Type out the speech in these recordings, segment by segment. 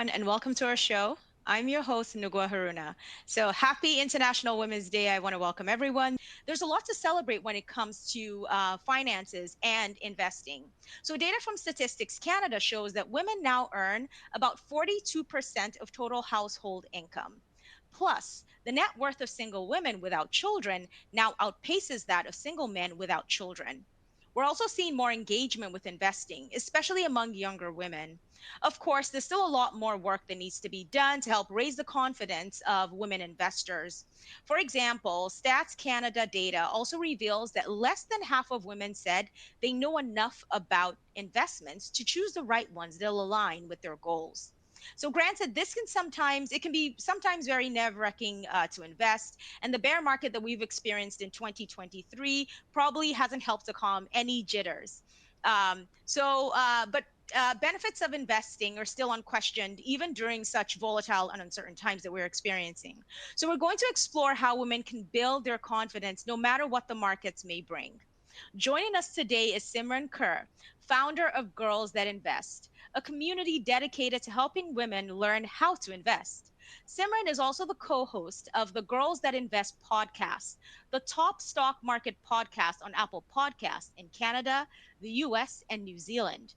everyone, and welcome to our show. I'm your host, Nugua Haruna. So, happy International Women's Day. I want to welcome everyone. There's a lot to celebrate when it comes to finances and investing. So, data from Statistics Canada shows that women now earn about 42% of total household income. Plus, the net worth of single women without children now outpaces that of single men without children. We're also seeing more engagement with investing, especially among younger women. Of course, there's still a lot more work that needs to be done to help raise the confidence of women investors. For example, Stats Canada data also reveals that less than half of women said they know enough about investments to choose the right ones that'll align with their goals. So, granted, it can be sometimes very nerve-wracking to invest, and the bear market that we've experienced in 2023 probably hasn't helped to calm any jitters. But benefits of investing are still unquestioned, even during such volatile and uncertain times that we're experiencing. So, we're going to explore how women can build their confidence no matter what the markets may bring. Joining us today is Simran Kaur, founder of Girls That Invest, a community dedicated to helping women learn how to invest. Simran is also the co host of the Girls That Invest podcast, the top stock market podcast on Apple Podcasts in Canada, the US, and New Zealand.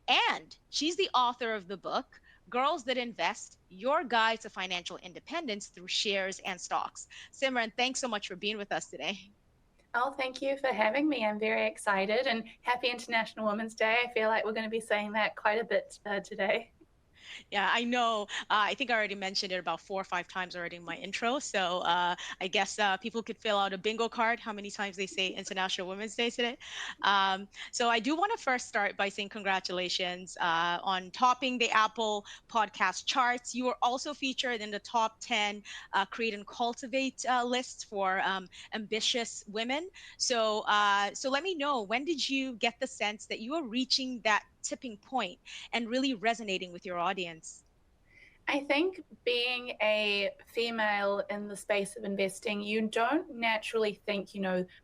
And she's the author of the book, Girls That Invest, Your Guide to Financial Independence Through Shares and Stocks. Simran, thanks so much for being with us today. Oh, thank you for having me. I'm very excited and happy International Women's Day. I feel like we're going to be saying that quite a bit today. Yeah, I know. I think I already mentioned it about 4 or 5 times already in my intro. So I guess people could fill out a bingo card how many times they say International Women's Day today. So I do want to first start by saying congratulations on topping the Apple podcast charts. You were also featured in the top 10 Create and Cultivate lists for ambitious women. So let me know, when did you get the sense that you were reaching that tipping point and really resonating with your audience? I think being a female in the space of investing, you don't naturally think,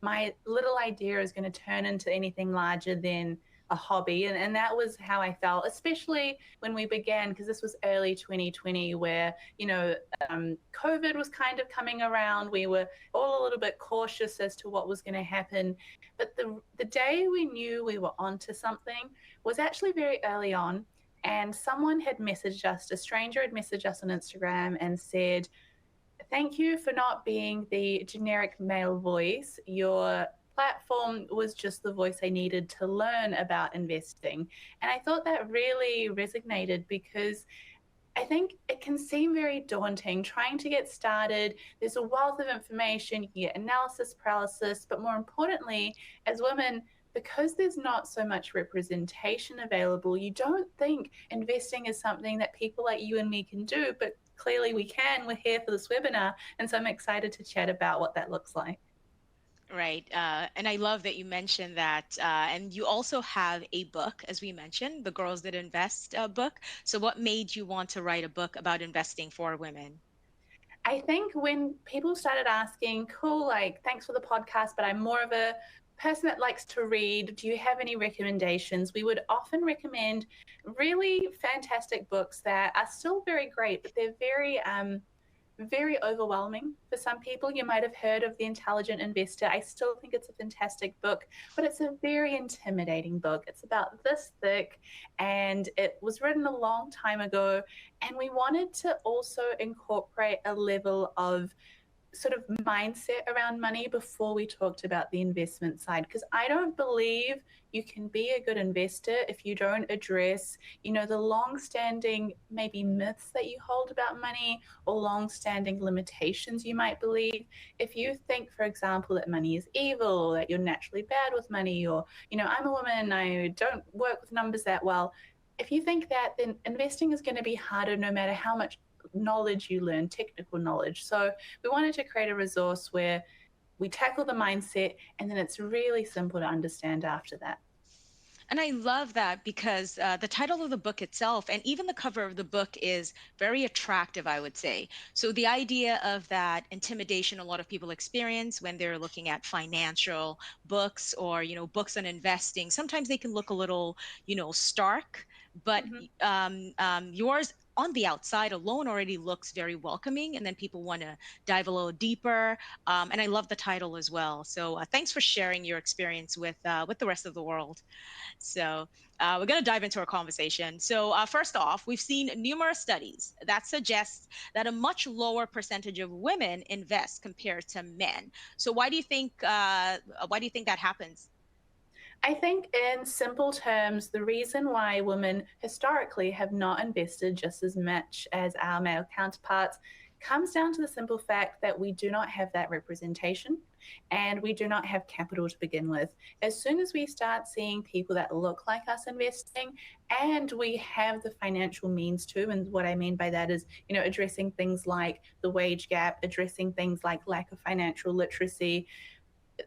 my little idea is going to turn into anything larger than a hobby. And that was how I felt, especially when we began, because this was early 2020, where, COVID was kind of coming around. We were all a little bit cautious as to what was going to happen. But the day we knew we were onto something was actually very early on. And someone had messaged us, a stranger had messaged us on Instagram and said, "Thank you for not being the generic male voice. Your platform was just the voice I needed to learn about investing." And I thought that really resonated because I think it can seem very daunting trying to get started. There's a wealth of information, you get analysis paralysis, but more importantly, as women, because there's not so much representation available, you don't think investing is something that people like you and me can do, but clearly we can. We're here for this webinar, and so I'm excited to chat about what that looks like. Right. And I love that you mentioned that. And you also have a book, as we mentioned, the Girls That Invest book. So, what made you want to write a book about investing for women? I think when people started asking, cool, like, thanks for the podcast, but I'm more of a person that likes to read. Do you have any recommendations? We would often recommend really fantastic books that are still very great, but they're very overwhelming for some people. You might have heard of The Intelligent Investor. I still think it's a fantastic book, but it's a very intimidating book. It's about this thick, and it was written a long time ago. And we wanted to also incorporate a level of sort of mindset around money before we talked about the investment side, because I don't believe you can be a good investor if you don't address, the long-standing maybe myths that you hold about money or long-standing limitations you might believe. If you think, for example, that money is evil or that you're naturally bad with money, or, I'm a woman, I don't work with numbers that well. If you think that, then investing is going to be harder no matter how much knowledge you learn, technical knowledge. So we wanted to create a resource where we tackle the mindset, and then it's really simple to understand after that. And I love that because the title of the book itself and even the cover of the book is very attractive, I would say. So the idea of that intimidation a lot of people experience when they're looking at financial books or, books on investing, sometimes they can look a little, stark, but Mm-hmm. yours on the outside alone already looks very welcoming, and then people want to dive a little deeper. And I love the title as well. So thanks for sharing your experience with the rest of the world. So, we're going to dive into our conversation. So, first off, we've seen numerous studies that suggest that a much lower percentage of women invest compared to men. So, why do you think that happens? I think, in simple terms, the reason why women historically have not invested just as much as our male counterparts comes down to the simple fact that we do not have that representation and we do not have capital to begin with. As soon as we start seeing people that look like us investing and we have the financial means to, and what I mean by that is, addressing things like the wage gap, addressing things like lack of financial literacy,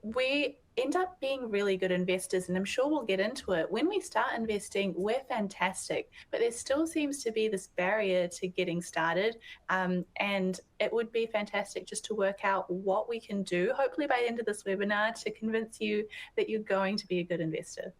we end up being really good investors. And I'm sure we'll get into it. When we start investing, we're fantastic, but there still seems to be this barrier to getting started. And it would be fantastic just to work out what we can do, hopefully by the end of this webinar, to convince you that you're going to be a good investor.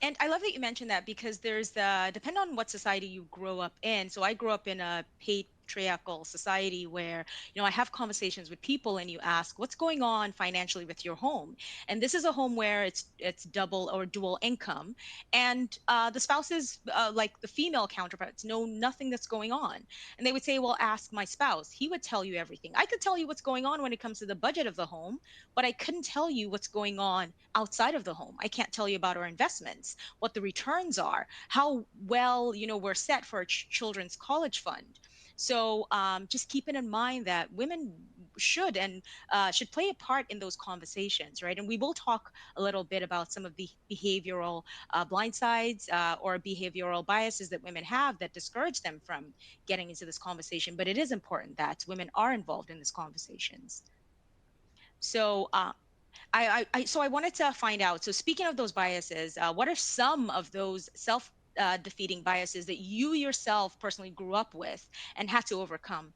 And I love that you mentioned that, because there's depend on what society you grow up in. So I grew up in a patriarchal society where, I have conversations with people and you ask, what's going on financially with your home? And this is a home where it's double or dual income. And the spouses, like the female counterparts, know nothing that's going on. And they would say, well, ask my spouse. He would tell you everything. I could tell you what's going on when it comes to the budget of the home, but I couldn't tell you what's going on outside of the home. I can't tell you about our investments, what the returns are, how well, we're set for our children's college fund. So just keeping in mind that women should play a part in those conversations, right? And we will talk a little bit about some of the behavioral blind sides or behavioral biases that women have that discourage them from getting into this conversation. But it is important that women are involved in these conversations. So so I wanted to find out. So speaking of those biases, what are some of those self defeating biases that you yourself personally grew up with and had to overcome?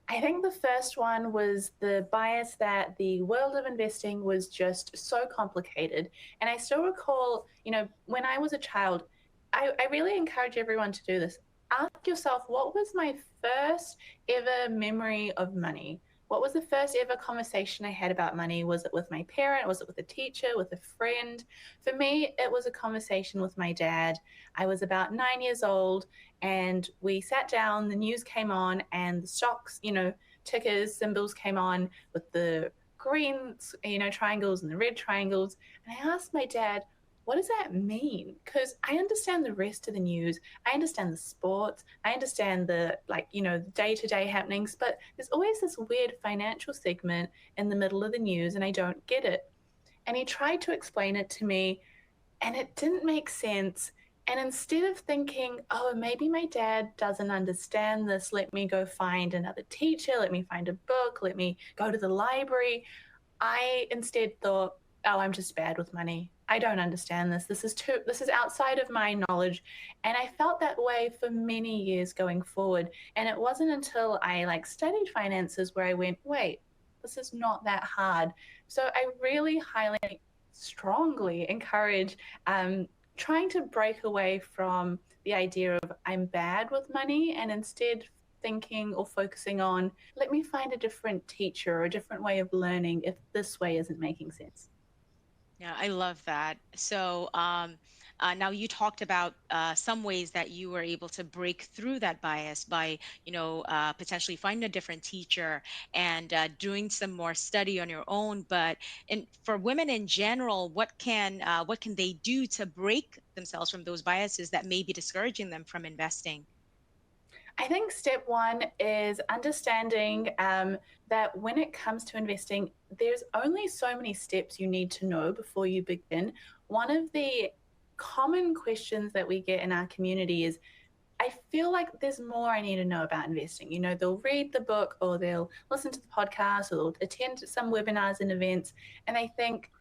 I think the first one was the bias that the world of investing was just so complicated. And I still recall, when I was a child, I really encourage everyone to do this. Ask yourself, what was my first ever memory of money? What was the first ever conversation I had about money? Was it with my parent? Was it with a teacher, with a friend? For me, it was a conversation with my dad. I was about 9 years old, and we sat down, the news came on, and the stocks, tickers, symbols came on with the green, triangles and the red triangles. And I asked my dad, what does that mean? Because I understand the rest of the news. I understand the sports. I understand the day-to-day happenings, but there's always this weird financial segment in the middle of the news and I don't get it. And he tried to explain it to me and it didn't make sense. And instead of thinking, oh, maybe my dad doesn't understand this, let me go find another teacher, let me find a book, let me go to the library, I instead thought, oh, I'm just bad with money. I don't understand this. This is outside of my knowledge. And I felt that way for many years going forward. And it wasn't until I studied finances where I went, wait, this is not that hard. So I really highly, strongly encourage trying to break away from the idea of I'm bad with money and instead thinking or focusing on, let me find a different teacher or a different way of learning if this way isn't making sense. Yeah, I love that. So now you talked about some ways that you were able to break through that bias by, potentially finding a different teacher and doing some more study on your own. But for women in general, what can they do to break themselves from those biases that may be discouraging them from investing? I think step one is understanding that when it comes to investing, there's only so many steps you need to know before you begin. One of the common questions that we get in our community is, I feel like there's more I need to know about investing. They'll read the book or they'll listen to the podcast or they'll attend some webinars and events. And I think,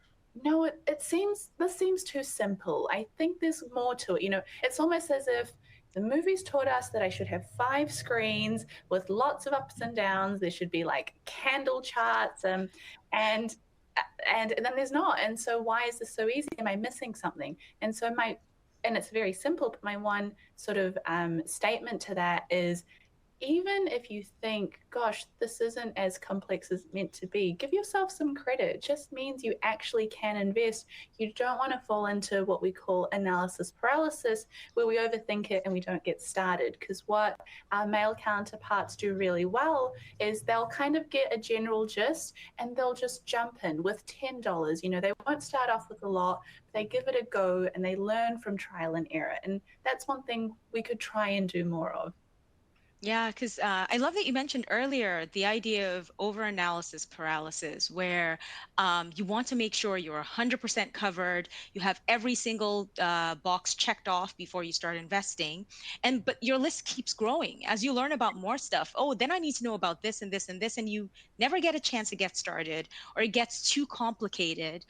no, this seems too simple. I think there's more to it. It's almost as if the movies taught us that I should have 5 screens with lots of ups and downs. There should be like candle charts, and and then there's not. And so why is this so easy? Am I missing something? And so and it's very simple, but my one sort of statement to that is, even if you think, gosh, this isn't as complex as it's meant to be, give yourself some credit. It just means you actually can invest. You don't want to fall into what we call analysis paralysis, where we overthink it and we don't get started. Because what our male counterparts do really well is they'll kind of get a general gist and they'll just jump in with $10. They won't start off with a lot, but they give it a go and they learn from trial and error. And that's one thing we could try and do more of. Yeah, because I love that you mentioned earlier the idea of overanalysis paralysis, where you want to make sure you're 100% covered, you have every single box checked off before you start investing, and but your list keeps growing as you learn about more stuff. Oh, then I need to know about this and this and this, and you never get a chance to get started, or it gets too complicated.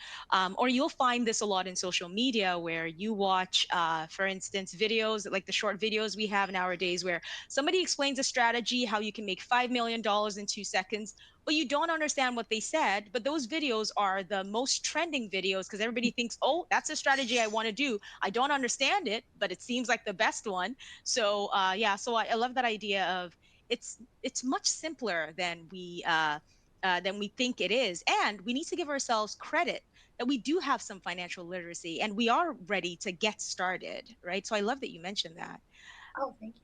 Or you'll find this a lot in social media, where you watch, for instance, videos like the short videos we have nowadays, where somebody explains a strategy, how you can make $5 million in 2 seconds, but you don't understand what they said. But those videos are the most trending videos because everybody thinks, oh, that's a strategy I want to do. I don't understand it, but it seems like the best one. So yeah, so I love that idea of it's much simpler than we think it is, and we need to give ourselves credit that we do have some financial literacy and we are ready to get started, right? So I love that you mentioned that. Oh, thank you.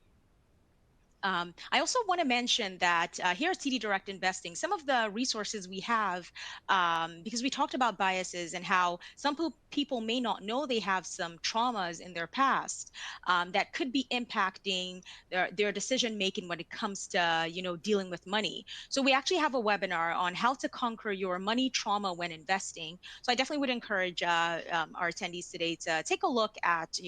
I also want to mention that here at TD Direct Investing, some of the resources we have, because we talked about biases and how some people may not know they have some traumas in their past that could be impacting their decision making when it comes to dealing with money. So we actually have a webinar on how to conquer your money trauma when investing. So I definitely would encourage our attendees today to take a look at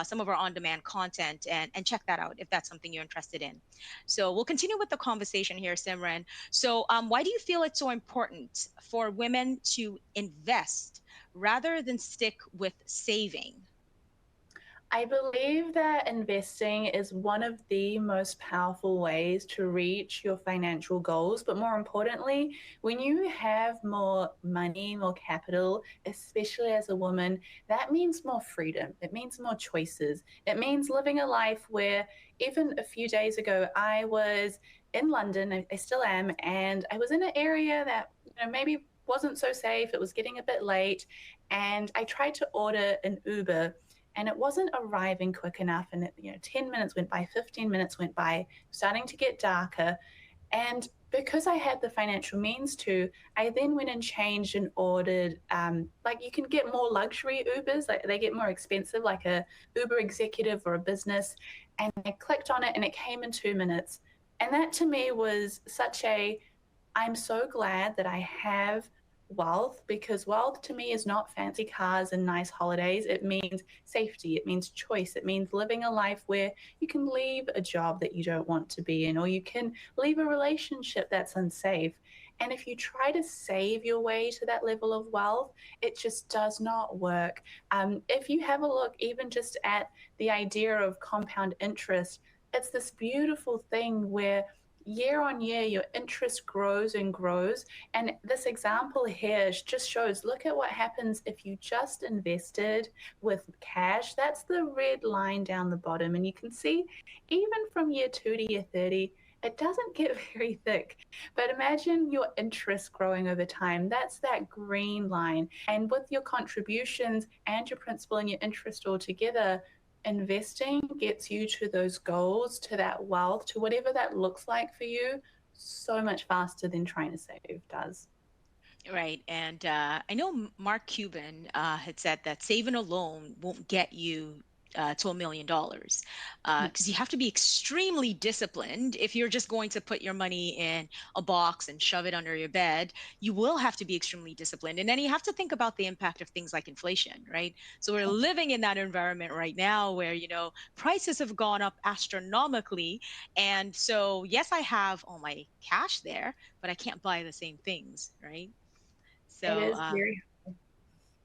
some of our on-demand content and check that out if that's something you're interested in. So we'll continue with the conversation here, Simran. So why do you feel it's so important for women to invest rather than stick with saving? I believe that investing is one of the most powerful ways to reach your financial goals. But more importantly, when you have more money, more capital, especially as a woman, that means more freedom. It means more choices. It means living a life where, even a few days ago, I was in London, I still am, and I was in an area that maybe wasn't so safe. It was getting a bit late, and I tried to order an Uber and it wasn't arriving quick enough. And 10 minutes went by, 15 minutes went by, starting to get darker. And because I had the financial means to, I then went and changed and ordered, like you can get more luxury Ubers, like they get more expensive, like a Uber executive or a business. And I clicked on it and it came in 2 minutes. And that to me was such a, I'm so glad that I have wealth, because wealth to me is not fancy cars and nice holidays. It means safety, it means choice, it means living a life where you can leave a job that you don't want to be in, or you can leave a relationship that's unsafe. And if you try to save your way to that level of wealth, it just does not work. If you have a look even just at the idea of compound interest, it's this beautiful thing where year on year your interest grows and grows. And this example here just shows, look at what happens if you just invested with cash. That's the red line down the bottom, and you can see even from year 2 to year 30 it doesn't get very thick. But imagine your interest growing over time. That's that green line. And with your contributions and your principal and your interest all together, investing gets you to those goals, to that wealth, to whatever that looks like for you, so much faster than trying to save does. Right. And I know Mark Cuban had said that saving alone won't get you to $1 million because you have to be extremely disciplined. If you're just going to put your money in a box and shove it under your bed, you will have to be extremely disciplined. And then you have to think about the impact of things like inflation, right? So we're living in that environment right now where, prices have gone up astronomically. And so, yes, I have all my cash there, but I can't buy the same things, right? It So, is very.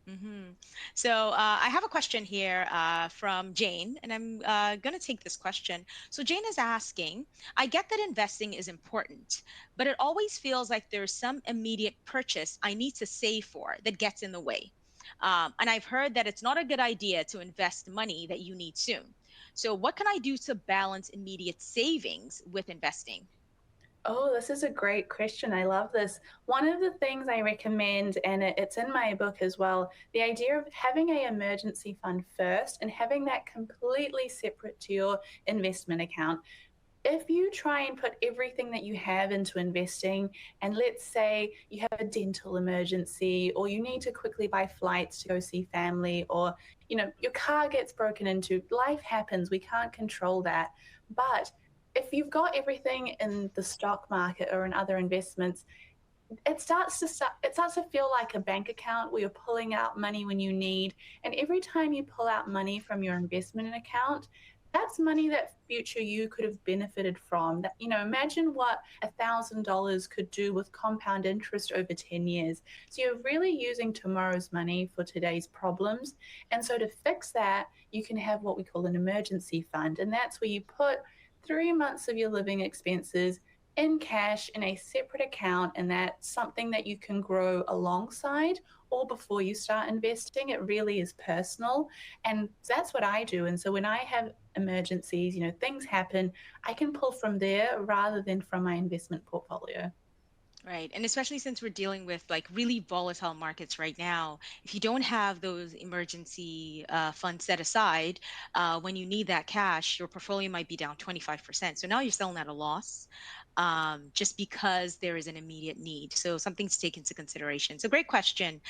mhm. So I have a question here from Jane, and I'm going to take this question. So Jane is asking, I get that investing is important, but it always feels like there's some immediate purchase I need to save for that gets in the way. And I've heard that it's not a good idea to invest money that you need soon. So, what can I do to balance immediate savings with investing? Oh, this is a great question. I love this. One of the things I recommend, and it's in my book as well, the idea of having a emergency fund first and having that completely separate to your investment account. If you try and put everything that you have into investing, and let's say you have a dental emergency, or you need to quickly buy flights to go see family, or your car gets broken into, life happens, we can't control that. But if you've got everything in the stock market or in other investments, it starts to feel like a bank account where you're pulling out money when you need. And every time you pull out money from your investment account, that's money that future you could have benefited from. That, imagine what $1,000 could do with compound interest over 10 years. So you're really using tomorrow's money for today's problems. And so to fix that, you can have what we call an emergency fund. And that's where you put 3 months of your living expenses in cash in a separate account, and that's something that you can grow alongside or before you start investing. It really is personal, and that's what I do. And so when I have emergencies, things happen, I can pull from there rather than from my investment portfolio. Right. And especially since we're dealing with like really volatile markets right now, if you don't have those emergency funds set aside, when you need that cash, your portfolio might be down 25%. So now you're selling at a loss, just because there is an immediate need. So something to take into consideration. So great question,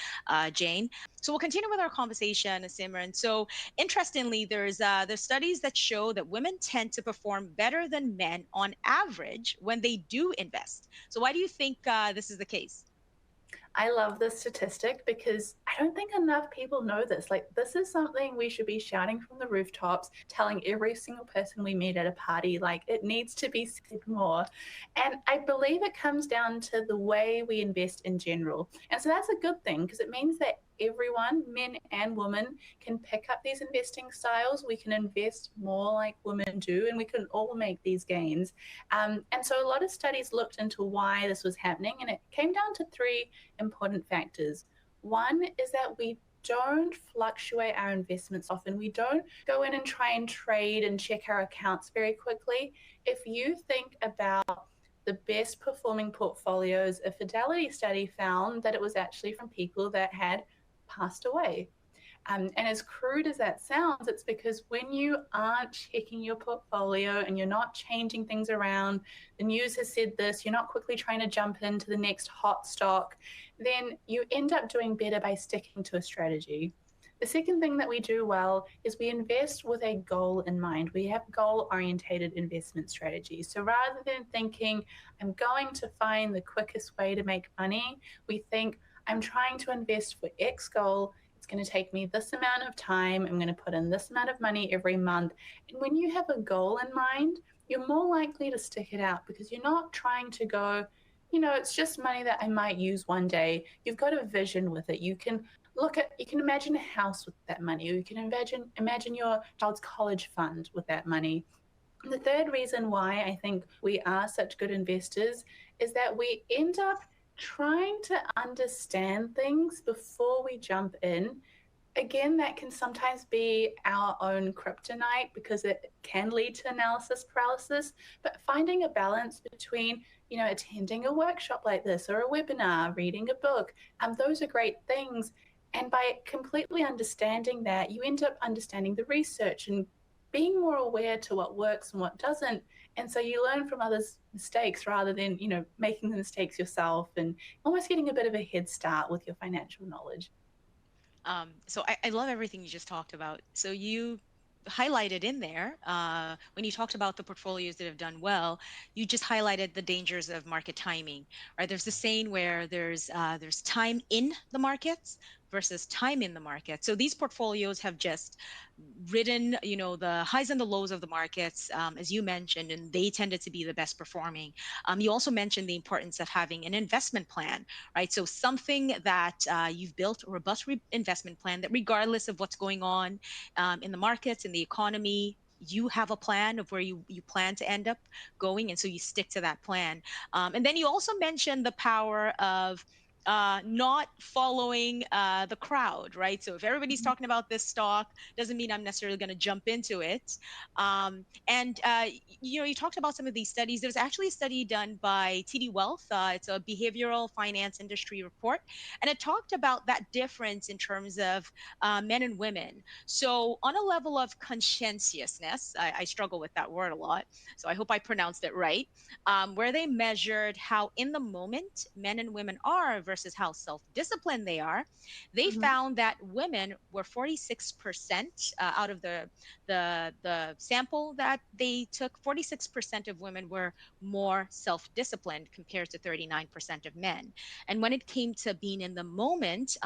Jane. So we'll continue with our conversation, Simran. So interestingly, there's studies that show that women tend to perform better than men on average when they do invest. So why do you think this is the case? I love this statistic because I don't think enough people know this. Like, this is something we should be shouting from the rooftops, telling every single person we meet at a party. Like, it needs to be said more. And I believe it comes down to the way we invest in general. And so that's a good thing because it means that everyone, men and women, can pick up these investing styles. We can invest more like women do, and we can all make these gains. And so a lot of studies looked into why this was happening, and it came down to three important factors. One is that we don't fluctuate our investments often. We don't go in and try and trade and check our accounts very quickly. If you think about the best performing portfolios, a Fidelity study found that it was actually from people that had passed away. And as crude as that sounds, it's because when you aren't checking your portfolio and you're not changing things around, the news has said this, you're not quickly trying to jump into the next hot stock, then you end up doing better by sticking to a strategy. The second thing that we do well is we invest with a goal in mind. We have goal orientated investment strategies. So rather than thinking, I'm going to find the quickest way to make money, we think, I'm trying to invest for X goal. It's going to take me this amount of time. I'm going to put in this amount of money every month. And when you have a goal in mind, you're more likely to stick it out because you're not trying to go, it's just money that I might use one day. You've got a vision with it. You can imagine a house with that money, or you can imagine your child's college fund with that money. And the third reason why I think we are such good investors is that we end up trying to understand things before we jump in. Again, that can sometimes be our own kryptonite because it can lead to analysis paralysis. But finding a balance between, attending a workshop like this or a webinar, reading a book, those are great things. And by completely understanding that, you end up understanding the research and being more aware to what works and what doesn't. And so you learn from others' mistakes rather than, making the mistakes yourself, and almost getting a bit of a head start with your financial knowledge. So I love everything you just talked about. So you highlighted in there, when you talked about the portfolios that have done well, you just highlighted the dangers of market timing, right? There's this saying where there's time in the markets versus time in the market. So these portfolios have just ridden, the highs and the lows of the markets, as you mentioned, and they tended to be the best performing. You also mentioned the importance of having an investment plan, right? So something that you've built a robust investment plan that, regardless of what's going on in the markets, in the economy, you have a plan of where you plan to end up going, and so you stick to that plan. And then you also mentioned the power of not following the crowd, right? So if everybody's Mhm. talking about this stock, doesn't mean I'm necessarily going to jump into it. And you talked about some of these studies. There's actually a study done by TD Wealth. It's a behavioral finance industry report, and it talked about that difference in terms of men and women. So on a level of conscientiousness, I struggle with that word a lot, so I hope I pronounced it right, where they measured how in the moment men and women are versus how self disciplined they are. They Mhm. found that women were 46% out of the sample that they took. 46% of women were more self disciplined compared to 39% of men. And when it came to being in the moment,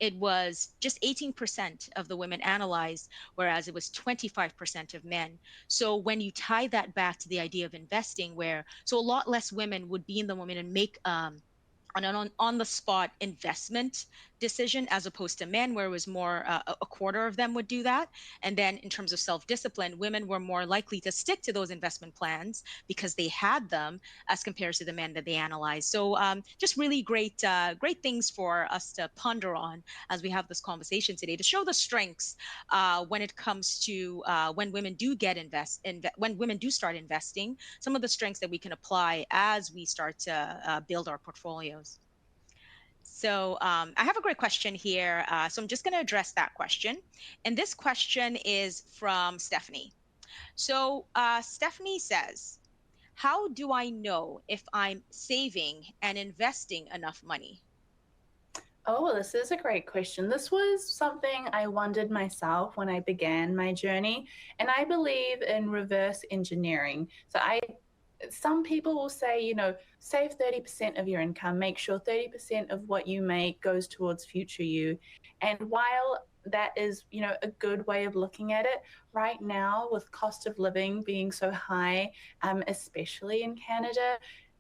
it was just 18% of the women analyzed, whereas it was 25% of men. So when you tie that back to the idea of investing, where so a lot less women would be in the moment and make on the spot investment decision as opposed to men, where it was more a quarter of them would do that. And then in terms of self discipline, women were more likely to stick to those investment plans because they had them as compared to the men that they analyzed. So just really great things for us to ponder on as we have this conversation today, to show the strengths when it comes to when women do when women do start investing, some of the strengths that we can apply as we start to build our portfolios. So I have a great question here. So I'm just going to address that question. And this question is from Stephanie. So Stephanie says, how do I know if I'm saving and investing enough money? Oh, well, this is a great question. This was something I wondered myself when I began my journey, and I believe in reverse engineering. Some people will say, save 30% of your income, make sure 30% of what you make goes towards future you. And while that is, a good way of looking at it, right now with cost of living being so high, especially in Canada,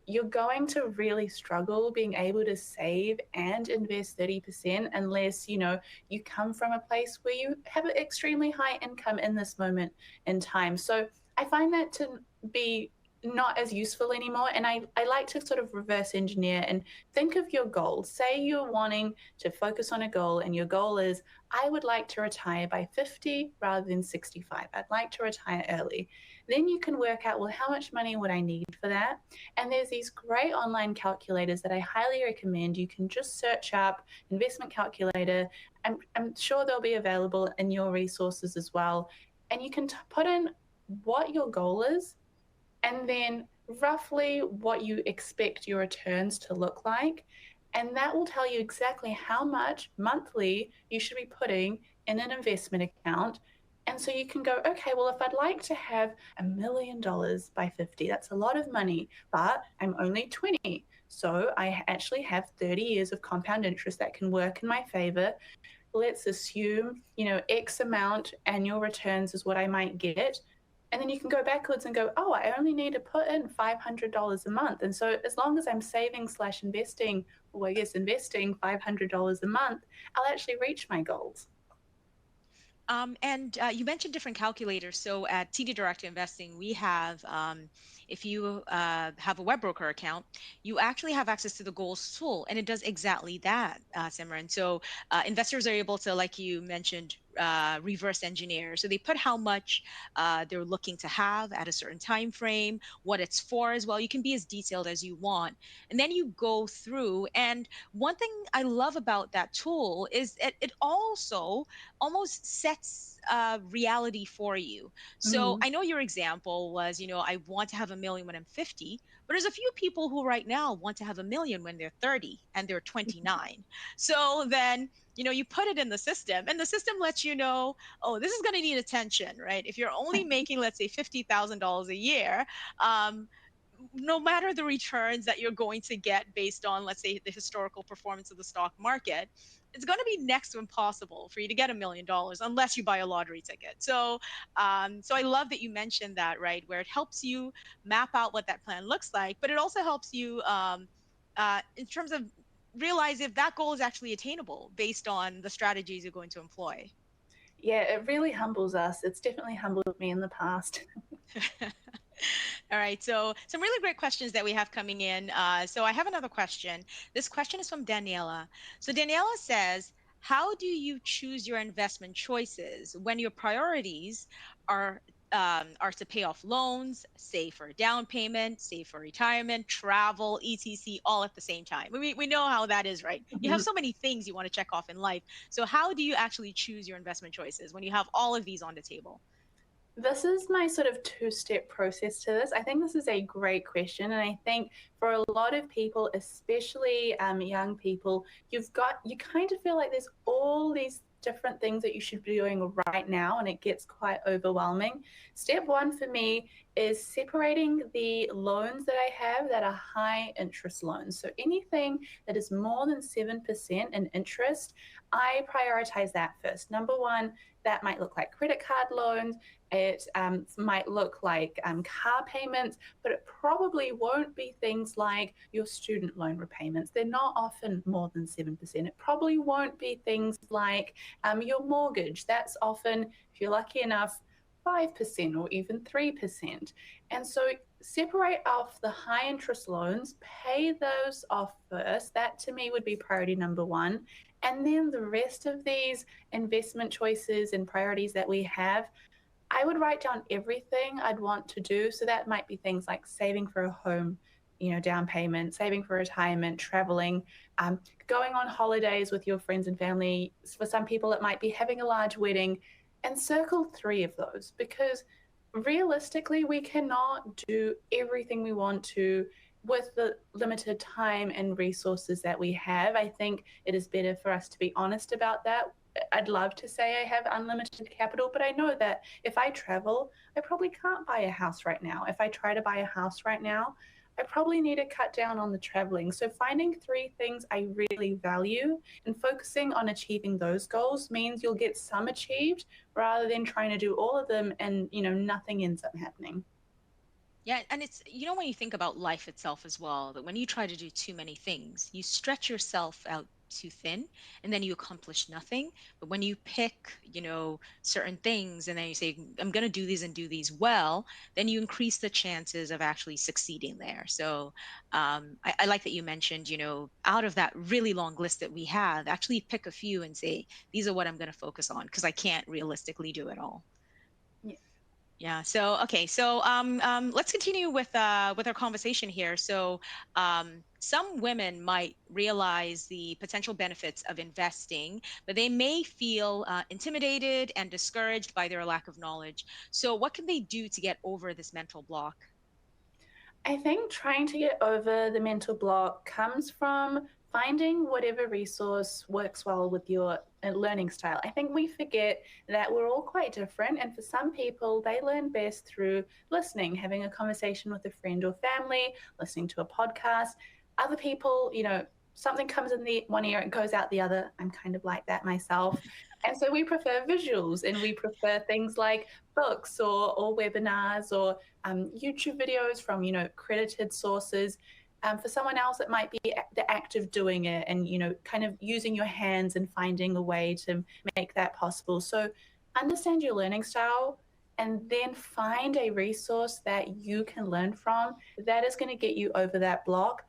you're going to really struggle being able to save and invest 30% unless, you come from a place where you have an extremely high income in this moment in time. So I find that to be not as useful anymore. And I like to sort of reverse engineer and think of your goals. Say you're wanting to focus on a goal, and your goal is, I would like to retire by 50 rather than 65. I'd like to retire early. Then you can work out, well, how much money would I need for that? And there's these great online calculators that I highly recommend. You can just search up investment calculator. I'm sure they'll be available in your resources as well. And you can put in what your goal is, and then roughly what you expect your returns to look like. And that will tell you exactly how much monthly you should be putting in an investment account. And so you can go, okay, well, if I'd like to have $1 million by 50, that's a lot of money, but I'm only 20. So I actually have 30 years of compound interest that can work in my favor. Let's assume, X amount annual returns is what I might get. And then you can go backwards and go, oh, I only need to put in $500 a month. And so as long as I'm saving slash investing, or I guess investing $500 a month, I'll actually reach my goals. And you mentioned different calculators. So at TD Direct Investing, we have, if you have a web broker account, you actually have access to the goals tool, and it does exactly that, Simran. So investors are able to, like you mentioned, reverse engineer. So they put how much they're looking to have at a certain time frame, what it's for as well. You can be as detailed as you want, and then you go through. And one thing I love about that tool is it also almost sets reality for you. So Mm. I know your example was, I want to have a million when I'm 50, but there's a few people who right now want to have a million when they're 30 and they're 29. So then, you put it in the system, and the system lets you know, oh, this is going to need attention, right? If you're only making, let's say, $50,000 a year, um, no matter the returns that you're going to get based on, let's say, the historical performance of the stock market, it's going to be next to impossible for you to get $1 million unless you buy a lottery ticket. So I love that you mentioned that, right, where it helps you map out what that plan looks like, but it also helps you in terms of realize if that goal is actually attainable based on the strategies you're going to employ. Yeah, it really humbles us. It's definitely humbled me in the past. All right. So, some really great questions that we have coming in. So, I have another question. This question is from Daniela. So, Daniela says, how do you choose your investment choices when your priorities are are to pay off loans, save for a down payment, save for retirement, travel, etc., all at the same time? We know how that is, right? You have so many things you want to check off in life. So, how do you actually choose your investment choices when you have all of these on the table? This is my sort of two-step process to this. I think this is a great question. And I think for a lot of people, especially young people, you kind of feel like there's all these different things that you should be doing right now, and it gets quite overwhelming. Step one for me is separating the loans that I have that are high interest loans. So anything that is more than 7% in interest, I prioritize that first. Number one, that might look like credit card loans. It might look like car payments, but it probably won't be things like your student loan repayments. They're not often more than 7%. It probably won't be things like your mortgage. That's often, if you're lucky enough, 5% or even 3%. And so separate off the high interest loans, pay those off first. That to me would be priority number one. And then the rest of these investment choices and priorities that we have, I would write down everything I'd want to do. So that might be things like saving for a home, down payment, saving for retirement, traveling, going on holidays with your friends and family. For some people, it might be having a large wedding, and circle three of those because realistically, we cannot do everything we want to with the limited time and resources that we have. I think it is better for us to be honest about that. I'd love to say I have unlimited capital, but I know that if I travel, I probably can't buy a house right now. If I try to buy a house right now, I probably need to cut down on the traveling. So, finding three things I really value and focusing on achieving those goals means you'll get some achieved rather than trying to do all of them and, nothing ends up happening. Yeah, and it's, when you think about life itself as well, that when you try to do too many things, you stretch yourself out too thin and then you accomplish nothing. But when you pick, certain things and then you say, I'm going to do these and do these well, then you increase the chances of actually succeeding there. So I like that you mentioned, out of that really long list that we have, actually pick a few and say, these are what I'm going to focus on because I can't realistically do it all. Yeah. Yeah. So okay. So let's continue with our conversation here. So some women might realize the potential benefits of investing, but they may feel intimidated and discouraged by their lack of knowledge. So what can they do to get over this mental block? I think trying to get over the mental block comes from finding whatever resource works well with your learning style. I think we forget that we're all quite different. And for some people, they learn best through listening, having a conversation with a friend or family, listening to a podcast. Other people, something comes in the one ear, it goes out the other. I'm kind of like that myself. And so we prefer visuals and we prefer things like books or webinars or YouTube videos from credited sources. For someone else, it might be the act of doing it and kind of using your hands and finding a way to make that possible. So understand your learning style and then find a resource that you can learn from that is going to get you over that block.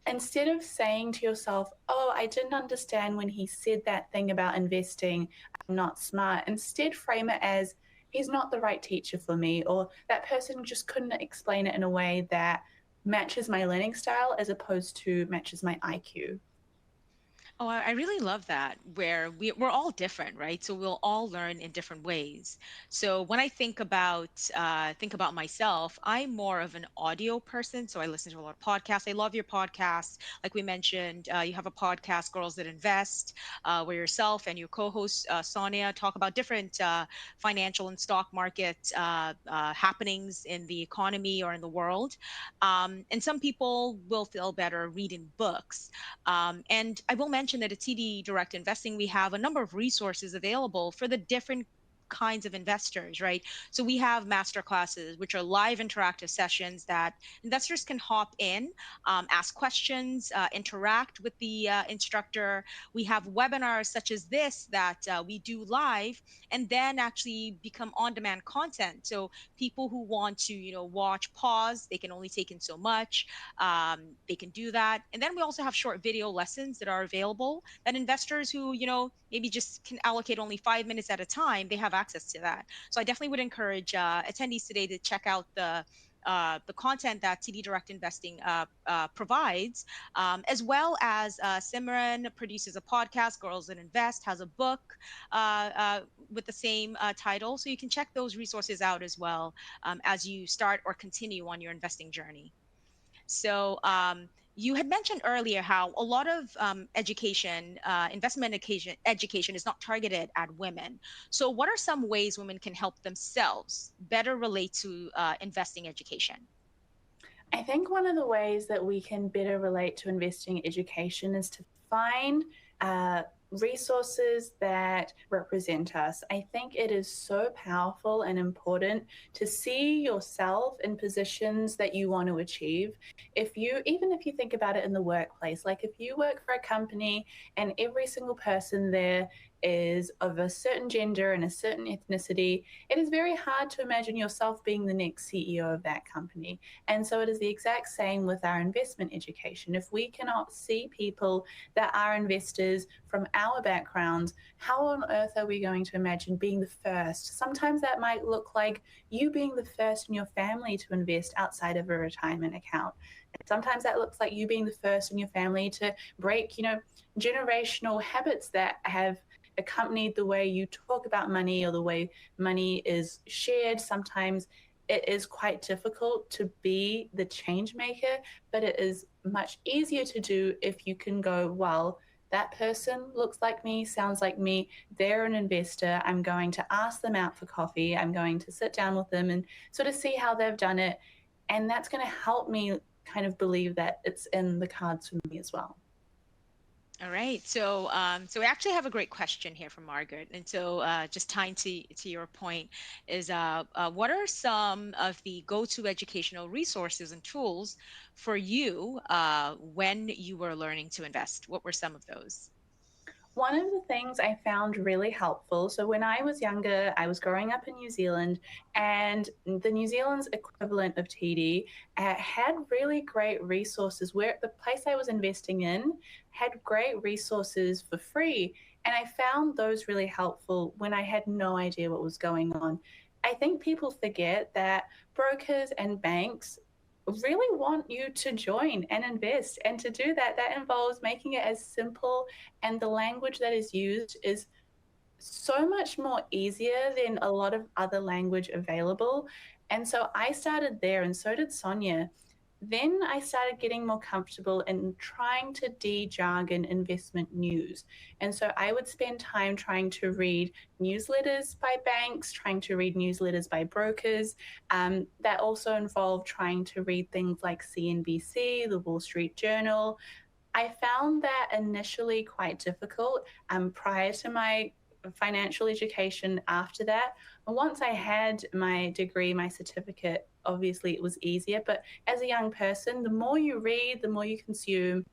Instead of saying to yourself, oh, I didn't understand when he said that thing about investing, I'm not smart, instead frame it as he's not the right teacher for me, or that person just couldn't explain it in a way that matches my learning style as opposed to matches my IQ. Oh, I really love that, where we're all different, right? So we'll all learn in different ways. So when I think about myself, I'm more of an audio person. So I listen to a lot of podcasts. I love your podcasts. Like we mentioned, you have a podcast, Girls That Invest, where yourself and your co-host Sonia talk about different financial and stock market happenings in the economy or in the world. And some people will feel better reading books. And I will mention that at TD Direct Investing, we have a number of resources available for the different kinds of investors, right? So we have master classes, which are live interactive sessions that investors can hop in, ask questions, interact with the instructor. We have webinars such as this that we do live and then actually become on demand content. So people who want to, watch, pause, they can only take in so much. They can do that. And then we also have short video lessons that are available that investors who, maybe just can allocate only 5 minutes at a time, they have access to that. So I definitely would encourage attendees today to check out the content that TD Direct Investing provides, as well as Simran produces a podcast, Girls That Invest, has a book uh, uh, with the same title. So you can check those resources out as well as you start or continue on your investing journey. So you had mentioned earlier how a lot of education, investment education is not targeted at women. So what are some ways women can help themselves better relate to investing education? I think one of the ways that we can better relate to investing education is to find resources that represent us. I think it is so powerful and important to see yourself in positions that you want to achieve. Even if you think about it in the workplace, like if you work for a company and every single person there is of a certain gender and a certain ethnicity, it is very hard to imagine yourself being the next CEO of that company. And so it is the exact same with our investment education. If we cannot see people that are investors from our backgrounds, how on earth are we going to imagine being the first? Sometimes that might look like you being the first in your family to invest outside of a retirement account. Sometimes that looks like you being the first in your family to break, generational habits that have accompanied the way you talk about money or the way money is shared. Sometimes it is quite difficult to be the change maker, but it is much easier to do if you can go, well, that person looks like me, sounds like me, they're an investor. I'm going to ask them out for coffee. I'm going to sit down with them and sort of see how they've done it. And that's going to help me kind of believe that it's in the cards for me as well. All right. So we actually have a great question here from Margaret. And so, just tying to your point, is what are some of the go-to educational resources and tools for you when you were learning to invest? What were some of those? One of the things I found really helpful, so when I was younger, I was growing up in New Zealand, and the New Zealand's equivalent of TD had really great resources where the place I was investing in had great resources for free. And I found those really helpful when I had no idea what was going on. I think people forget that brokers and banks really want you to join and invest. And to do that, that involves making it as simple, and the language that is used is so much more easier than a lot of other language available. And so I started there, and so did Sonia. Then I started getting more comfortable in trying to de jargon investment news. And so I would spend time trying to read newsletters by banks, trying to read newsletters by brokers. That also involved trying to read things like CNBC, the Wall Street Journal. I found that initially quite difficult prior to my financial education after that. And once I had my degree, my certificate, obviously it was easier. But as a young person, the more you read, the more you consume,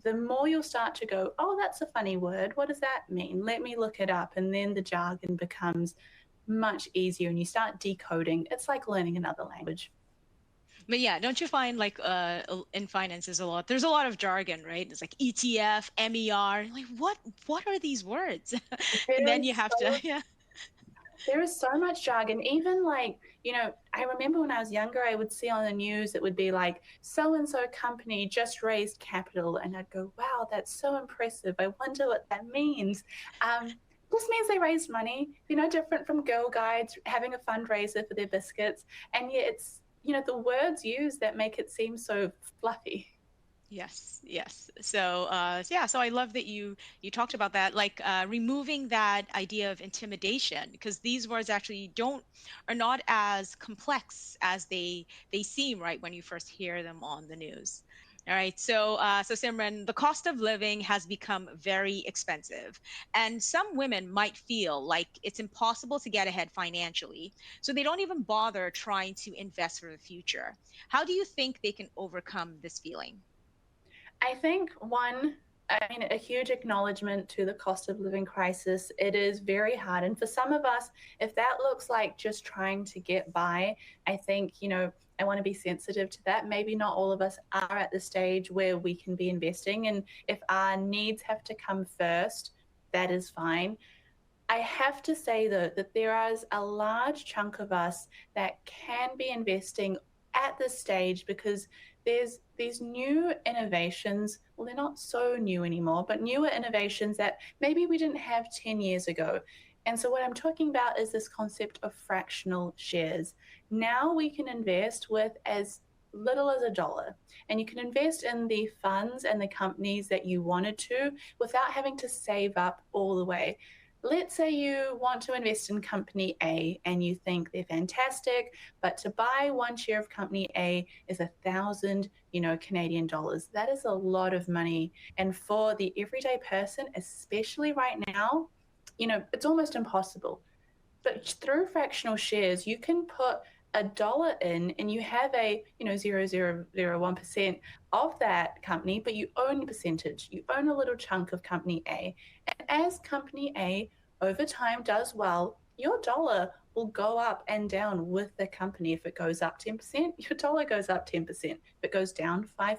the more you'll start to go, oh, that's a funny word. What does that mean? Let me look it up. And then the jargon becomes much easier and you start decoding. It's like learning another language. But yeah, don't you find like in finances there's a lot of jargon, right? It's like ETF, MER, like what are these words? And There then you is have to so yeah. There is so much jargon. Even like, I remember when I was younger, I would see on the news, it would be like, so and so company just raised capital. And I'd go, wow, that's so impressive. I wonder what that means. This means they raised money, different from Girl Guides having a fundraiser for their biscuits. And yet it's, the words used that make it seem so fluffy. Yes, yes. So I love that you talked about that, like removing that idea of intimidation, because these words actually don't are not as complex as they seem, right, when you first hear them on the news. All right. So Simran, the cost of living has become very expensive, and some women might feel like it's impossible to get ahead financially, so they don't even bother trying to invest for the future. How do you think they can overcome this feeling? I think one, I mean, a huge acknowledgement to the cost of living crisis. It is very hard. And for some of us, if that looks like just trying to get by, I think, I want to be sensitive to that. Maybe not all of us are at the stage where we can be investing. And if our needs have to come first, that is fine. I have to say, though, that there is a large chunk of us that can be investing at this stage because there's these new innovations. Well, they're not so new anymore, but newer innovations that maybe we didn't have 10 years ago. And so, what I'm talking about is this concept of fractional shares. Now we can invest with as little as $1, and you can invest in the funds and the companies that you wanted to without having to save up all the way. Let's say you want to invest in company A and you think they're fantastic, but to buy one share of company A is 1,000, Canadian dollars. That is a lot of money. And for the everyday person, especially right now, it's almost impossible. But through fractional shares, you can put $1 in and you have a 0.0001% of that company, but you own a percentage. You own a little chunk of company A. And as company A over time does well, your dollar will go up and down with the company. If it goes up 10%, your dollar goes up 10%. If it goes down 5%,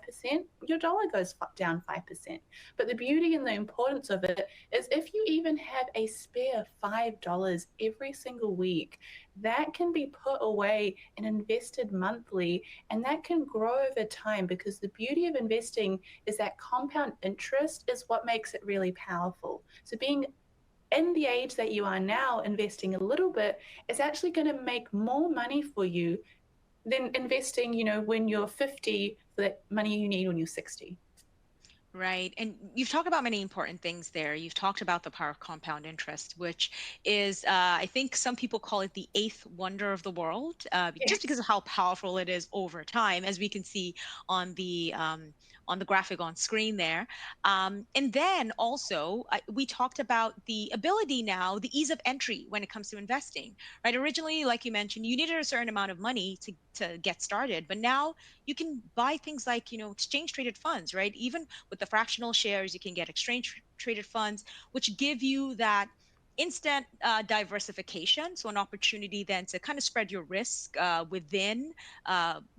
your dollar goes down 5%. But the beauty and the importance of it is if you even have a spare $5 every single week, that can be put away and invested monthly, and that can grow over time because the beauty of investing is that compound interest is what makes it really powerful. So being in the age that you are now, investing a little bit is actually going to make more money for you than investing, when you're 50 for that money you need when you're 60. Right. And you've talked about many important things there. You've talked about the power of compound interest, which is, I think some people call it the eighth wonder of the world, just because Yes. of how powerful it is over time, as we can see on the graphic on screen there. And then also, we talked about the ability now, the ease of entry when it comes to investing, right? Originally, like you mentioned, you needed a certain amount of money to get started, but now you can buy things like, exchange traded funds, right? Even with the fractional shares, you can get exchange traded funds, which give you that instant diversification. So, an opportunity then to kind of spread your risk within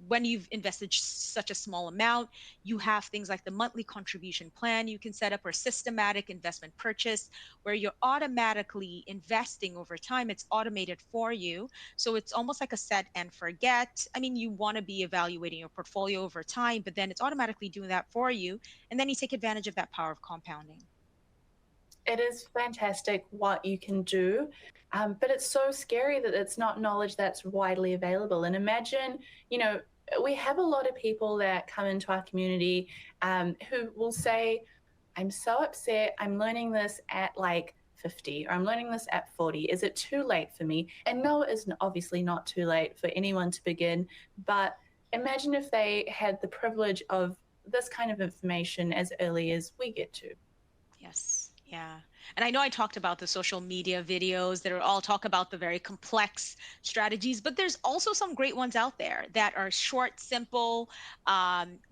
when you've invested such a small amount. You have things like the monthly contribution plan you can set up, or systematic investment purchase, where you're automatically investing over time. It's automated for you. So it's almost like a set and forget. I mean, you want to be evaluating your portfolio over time, but then it's automatically doing that for you. And then you take advantage of that power of compounding. It is fantastic what you can do, but it's so scary that it's not knowledge that's widely available. And imagine, you know, we have a lot of people that come into our community who will say, I'm so upset. I'm learning this at like 50, or I'm learning this at 40. Is it too late for me? And no, it is obviously not too late for anyone to begin. But imagine if they had the privilege of this kind of information as early as we get to. Yes. Yeah. And I know I talked about the social media videos that are all talk about the very complex strategies, but there's also some great ones out there that are short, simple,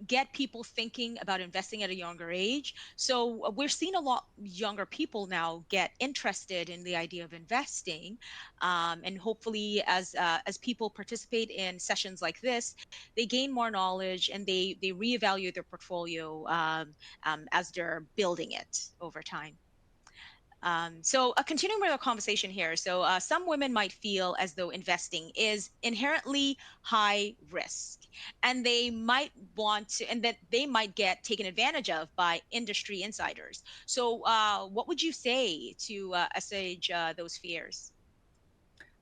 get people thinking about investing at a younger age. So we're seeing a lot younger people now get interested in the idea of investing, and hopefully, as people participate in sessions like this, they gain more knowledge and they reevaluate their portfolio as they're building it over time. So, continuing with our conversation here. So, some women might feel as though investing is inherently high risk, and they might want to, and that they might get taken advantage of by industry insiders. So, what would you say to assuage those fears?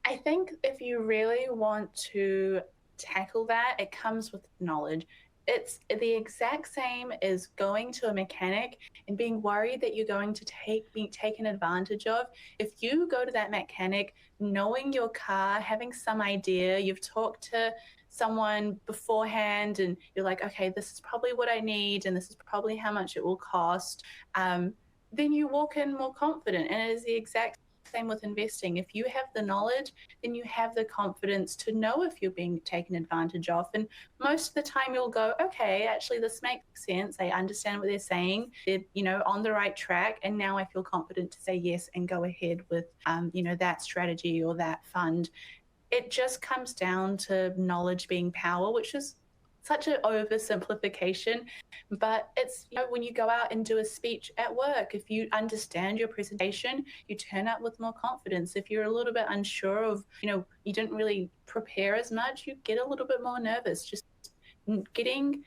I think if you really want to tackle that, it comes with knowledge. It's the exact same as going to a mechanic and being worried that you're going to be taken advantage of. If you go to that mechanic knowing your car, having some idea, you've talked to someone beforehand and you're like, okay, this is probably what I need and this is probably how much it will cost, then you walk in more confident. And it is the exact same with investing. If you have the knowledge, then you have the confidence to know if you're being taken advantage of. And most of the time you'll go, okay, actually this makes sense. I understand what they're saying. They're, on the right track. And now I feel confident to say yes and go ahead with, that strategy or that fund. It just comes down to knowledge being power, which is such an oversimplification, but it's, when you go out and do a speech at work, if you understand your presentation, you turn up with more confidence. If you're a little bit unsure of, you didn't really prepare as much, you get a little bit more nervous. Just getting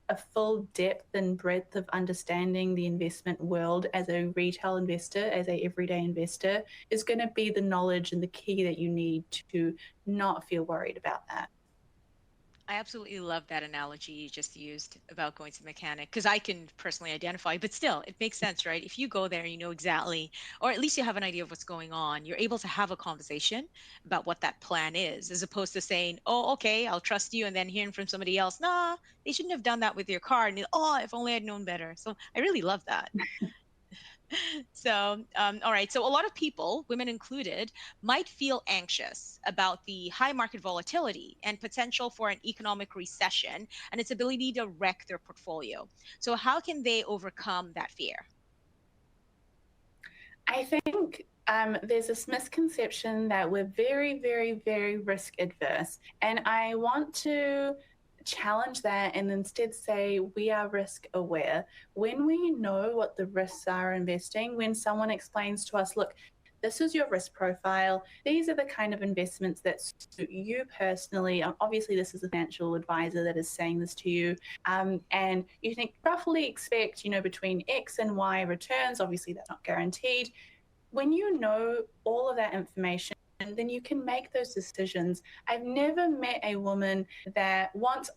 a full depth and breadth of understanding the investment world as a retail investor, as a everyday investor, is going to be the knowledge and the key that you need to not feel worried about that. I absolutely love that analogy you just used about going to the mechanic because I can personally identify, but still, it makes sense, right? If you go there, you know exactly, or at least you have an idea of what's going on, you're able to have a conversation about what that plan is, as opposed to saying, oh, okay, I'll trust you, and then hearing from somebody else, nah, they shouldn't have done that with your car. And oh, if only I'd known better. So I really love that. So, all right. So, a lot of people, women included, might feel anxious about the high market volatility and potential for an economic recession and its ability to wreck their portfolio. So, how can they overcome that fear? I think there's this misconception that we're very, very, very risk adverse. And I want to challenge that and instead say we are risk aware. When we know what the risks are investing, when someone explains to us, look, this is your risk profile. These are the kind of investments that suit you personally. Obviously, this is a financial advisor that is saying this to you. And you can roughly expect, between X and Y returns. Obviously, that's not guaranteed. When you know all of that information, then you can make those decisions. I've never met a woman that once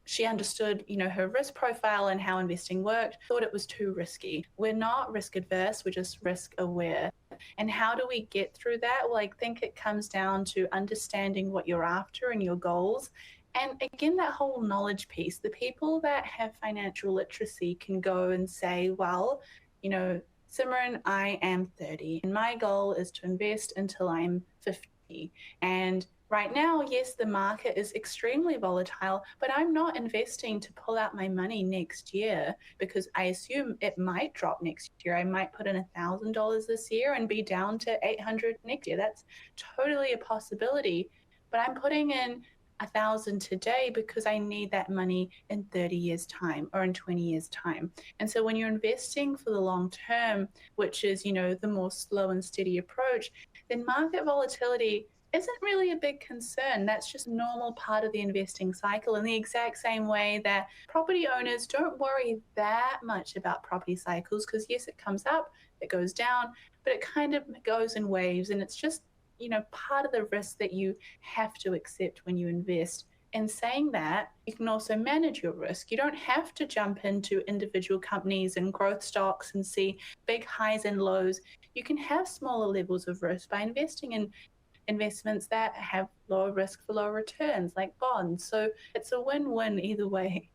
she understood, her risk profile and how investing worked, thought it was too risky. We're not risk adverse, we're just risk aware. And how do we get through that? Well, I think it comes down to understanding what you're after and your goals. And again, that whole knowledge piece, the people that have financial literacy can go and say, well, Simran, I am 30 and my goal is to invest until I'm 50. And right now, yes, the market is extremely volatile, but I'm not investing to pull out my money next year because I assume it might drop next year. I might put in $1,000 this year and be down to 800 next year. That's totally a possibility. But I'm putting in 1,000 today because I need that money in 30 years' time or in 20 years' time. And so when you're investing for the long term, which is, the more slow and steady approach, then market volatility isn't really a big concern. That's just a normal part of the investing cycle, in the exact same way that property owners don't worry that much about property cycles because, yes, it comes up, it goes down, but it kind of goes in waves. And it's just, part of the risk that you have to accept when you invest. And saying that, you can also manage your risk. You don't have to jump into individual companies and growth stocks and see big highs and lows. You can have smaller levels of risk by investing in investments that have lower risk for lower returns, like bonds. So it's a win-win either way.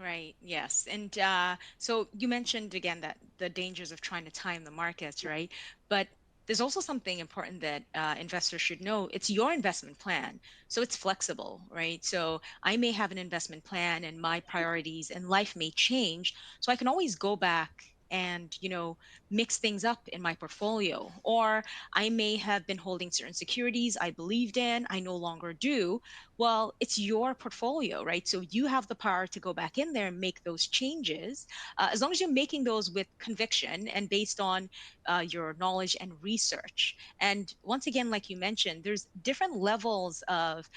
Right. Yes. And so you mentioned again that the dangers of trying to time the markets, right? But there's also something important that investors should know. It's your investment plan. So it's flexible, right? So I may have an investment plan and my priorities in life may change. So I can always go back and, mix things up in my portfolio. Or I may have been holding certain securities I believed in, I no longer do. Well, it's your portfolio, right? So you have the power to go back in there and make those changes, as long as you're making those with conviction and based on your knowledge and research. And once again, like you mentioned, there's different levels of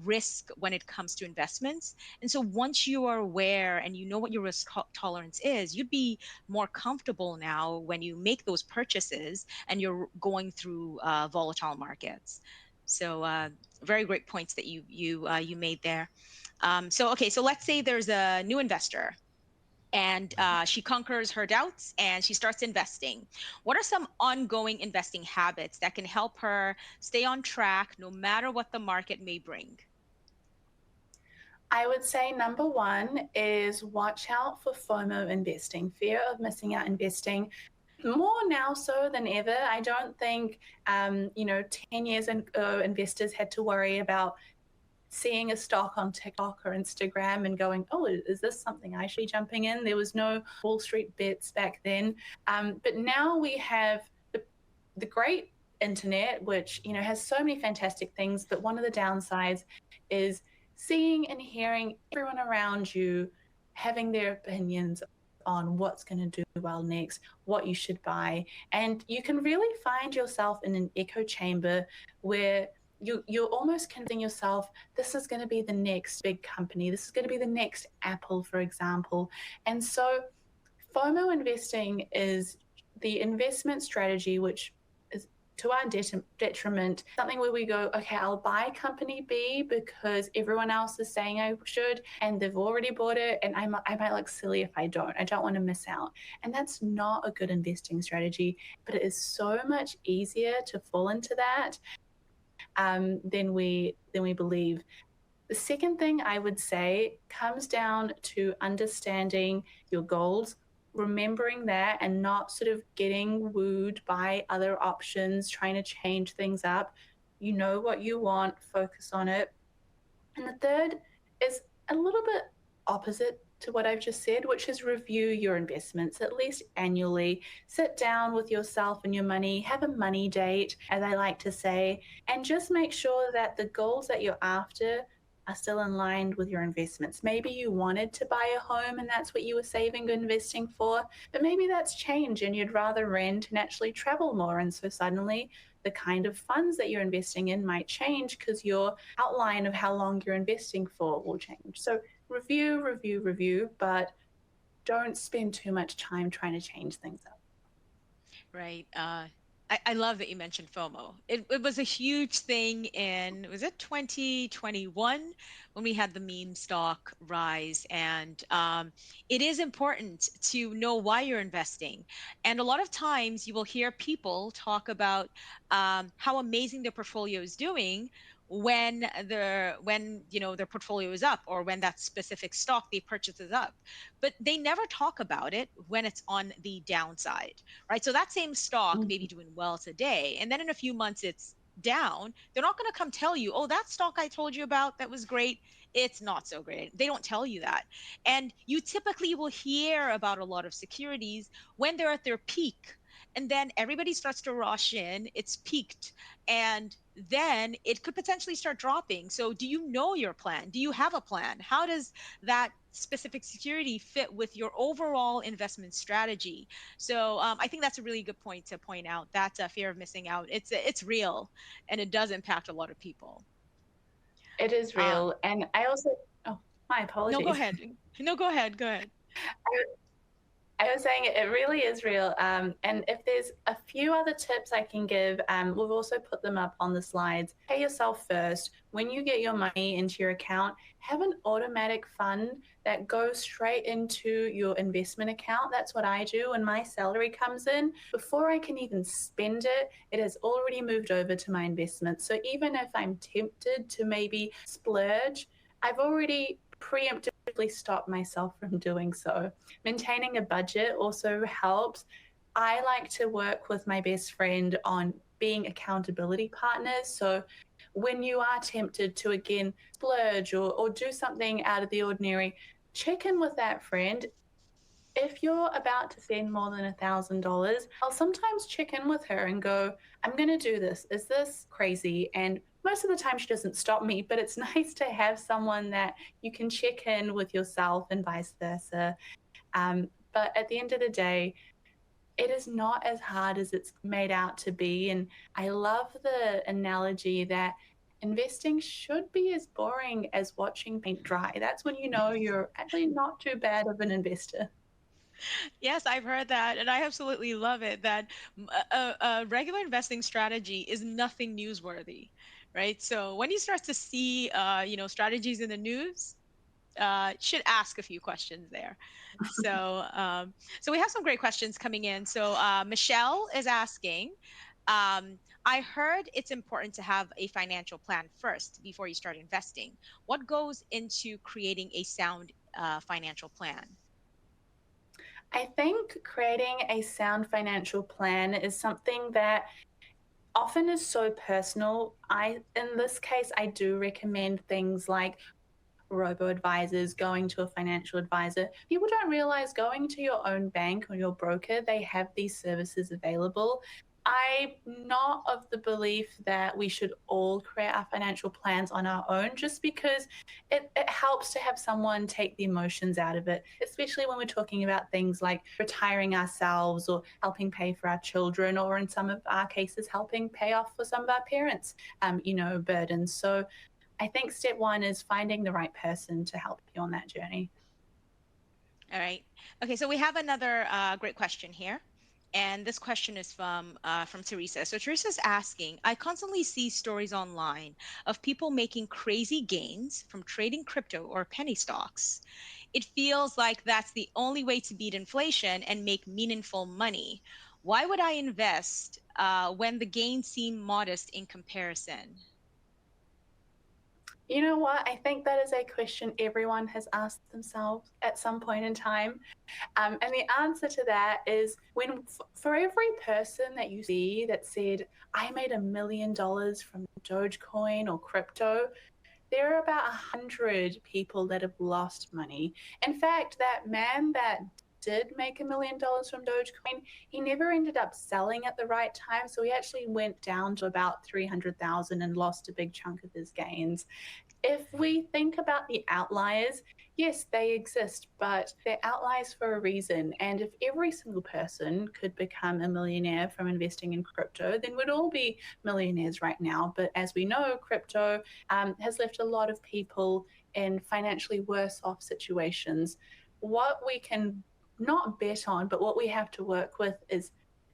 risk when it comes to investments. And so once you are aware and you know what your risk tolerance is, you'd be more comfortable now when you make those purchases and you're going through volatile markets. So very great points that you made there. So let's say there's a new investor and she conquers her doubts and she starts investing. What are some ongoing investing habits that can help her stay on track no matter what the market may bring? I would say number one is watch out for FOMO investing, fear of missing out investing. More now so than ever. I don't think, 10 years ago, investors had to worry about seeing a stock on TikTok or Instagram and going, oh, is this something I should be jumping in? There was no Wall Street bets back then. But now we have the great internet, which, has so many fantastic things. But one of the downsides is seeing and hearing everyone around you having their opinions on what's going to do well next, what you should buy. And you can really find yourself in an echo chamber where you're almost convincing yourself this is going to be the next big company, this is going to be the next Apple, for example. And so FOMO investing is the investment strategy which is to our detriment, something where we go, okay, I'll buy company B because everyone else is saying I should and they've already bought it, and I might look silly if I don't want to miss out. And that's not a good investing strategy, but it is so much easier to fall into that than we believe. The second thing I would say comes down to understanding your goals, remembering that, and not sort of getting wooed by other options, trying to change things up. You know what you want, focus on it. And the third is a little bit opposite to what I've just said, which is review your investments at least annually. Sit down with yourself and your money, have a money date, as I like to say, and just make sure that the goals that you're after are still in line with your investments. Maybe you wanted to buy a home and that's what you were saving and investing for, but maybe that's changed and you'd rather rent and actually travel more. And so suddenly the kind of funds that you're investing in might change because your outline of how long you're investing for will change. So review, but don't spend too much time trying to change things up. Right. I love that you mentioned FOMO. It was a huge thing in, was it 2021 when we had the meme stock rise? And it is important to know why you're investing. And a lot of times you will hear people talk about how amazing their portfolio is doing when their portfolio is up, or when that specific stock they purchase is up, but they never talk about it when it's on the downside, right? So that same stock may be doing well today, and then in a few months it's down. They're not going to come tell you, oh, that stock I told you about that was great, it's not so great. They don't tell you that. And you typically will hear about a lot of securities when they're at their peak. And then everybody starts to rush in, it's peaked, and then it could potentially start dropping. So, do you know your plan? Do you have a plan? How does that specific security fit with your overall investment strategy? So I think that's a really good point to point out. That fear of missing out, it's real, and it does impact a lot of people. It is Uh, real. And I also, oh, my no, go apologies. ahead. No, go ahead. Go ahead. I was saying it really is real. And if there's a few other tips I can give, we've also put them up on the slides. Pay yourself first. When you get your money into your account, have an automatic fund that goes straight into your investment account. That's what I do. When my salary comes in, before I can even spend it, it has already moved over to my investment. So even if I'm tempted to maybe splurge, I've already preemptively stopped myself from doing so. Maintaining a budget also helps. I like to work with my best friend on being accountability partners. So when you are tempted to again splurge or do something out of the ordinary, check in with that friend. If you're about to spend more than $1,000, I'll sometimes check in with her and go, I'm going to do this. Is this crazy? And most of the time she doesn't stop me, but it's nice to have someone that you can check in with yourself and vice versa. But at the end of the day, it is not as hard as it's made out to be. And I love the analogy that investing should be as boring as watching paint dry. That's when you know you're actually not too bad of an investor. Yes, I've heard that, and I absolutely love it. That a regular investing strategy is nothing newsworthy, right? So when you start to see, strategies in the news, should ask a few questions there. So, so we have some great questions coming in. So, Michelle is asking, I heard it's important to have a financial plan first before you start investing. What goes into creating a sound financial plan? I think creating a sound financial plan is something that often is so personal. In this case, I do recommend things like robo advisors, going to a financial advisor. People don't realize going to your own bank or your broker, they have these services available. I'm not of the belief that we should all create our financial plans on our own just because it helps to have someone take the emotions out of it, especially when we're talking about things like retiring ourselves or helping pay for our children, or in some of our cases, helping pay off for some of our parents, burdens. So I think step one is finding the right person to help you on that journey. All right. Okay, so we have another great question here. And this question is from Teresa. So Teresa's asking, I constantly see stories online of people making crazy gains from trading crypto or penny stocks. It feels like that's the only way to beat inflation and make meaningful money. Why would I invest when the gains seem modest in comparison? You know what? I think that is a question everyone has asked themselves at some point in time. And the answer to that is for every person that you see that said, I made $1 million from Dogecoin or crypto, there are about 100 people that have lost money. In fact, that man that did make $1 million from Dogecoin, he never ended up selling at the right time. So he actually went down to about 300,000 and lost a big chunk of his gains. If we think about the outliers, yes, they exist, but they're outliers for a reason. And if every single person could become a millionaire from investing in crypto, then we'd all be millionaires right now. But as we know, crypto has left a lot of people in financially worse off situations. What we can not bet on, but what we have to work with is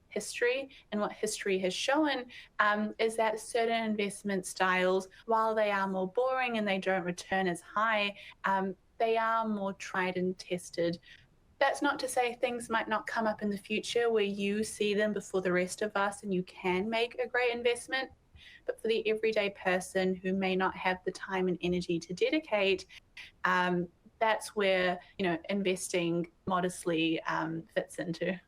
history. And what history has shown is that certain investment styles, while they are more boring and they don't return as high, they are more tried and tested. That's not to say things might not come up in the future where you see them before the rest of us and you can make a great investment. But for the everyday person who may not have the time and energy to dedicate, that's where investing modestly fits into.